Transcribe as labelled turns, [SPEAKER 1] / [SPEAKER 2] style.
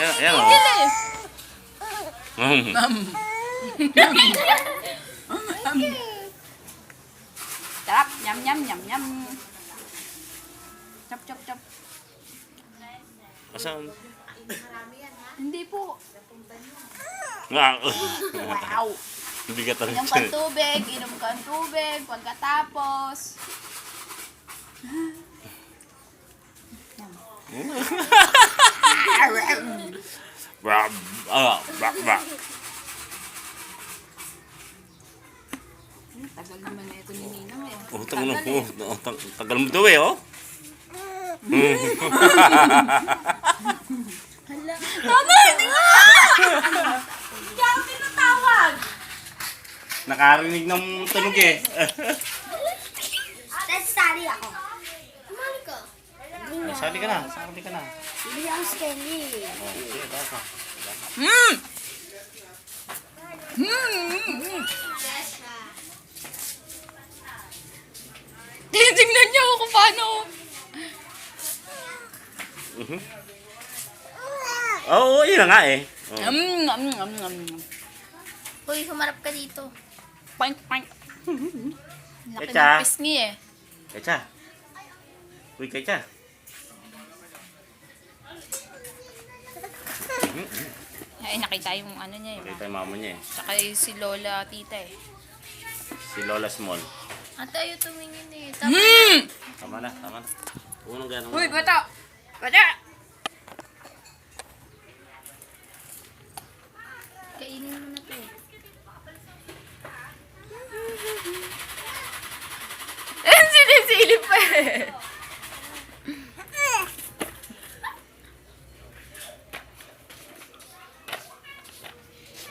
[SPEAKER 1] Ayan o.
[SPEAKER 2] Sarap. Yum, yum, yum, yum. Chop, chop, chop.
[SPEAKER 1] Asan?
[SPEAKER 2] Hindi po.
[SPEAKER 1] Wow.
[SPEAKER 2] Wow.
[SPEAKER 1] Hindi ka
[SPEAKER 2] Inom ka ng tubig, inom ka ng tubig, pagkatapos. Tagal naman na ito ni Ninang eh.
[SPEAKER 1] Oh, tagal mo ito eh, oh.
[SPEAKER 2] Hindi ako tinatawag.
[SPEAKER 1] Nakarinig ng tunog eh.
[SPEAKER 3] Let's study ako. Kumali ka.
[SPEAKER 1] Sali ka na, sali ka na.
[SPEAKER 3] Hindi ako skelly.
[SPEAKER 1] Oh, sige, baka.
[SPEAKER 2] Tingnan niyo ako kung paano.
[SPEAKER 1] Oo, yun na nga eh.
[SPEAKER 3] Uy, humarap ka dito.
[SPEAKER 2] Poink, poink. Laki
[SPEAKER 1] Echa.
[SPEAKER 2] ng pisngi eh.
[SPEAKER 1] Kecha. Uy, Kecha.
[SPEAKER 2] Ay, nakita yung ano niya eh.
[SPEAKER 1] Nakita yung mama niya eh.
[SPEAKER 2] Tsaka yung si Lola tita eh.
[SPEAKER 1] Si Lola Small.
[SPEAKER 3] Ate, ayaw tumingin eh.
[SPEAKER 1] Tama na, tama na. Unang gano'n.
[SPEAKER 2] Uy, bata! Bata!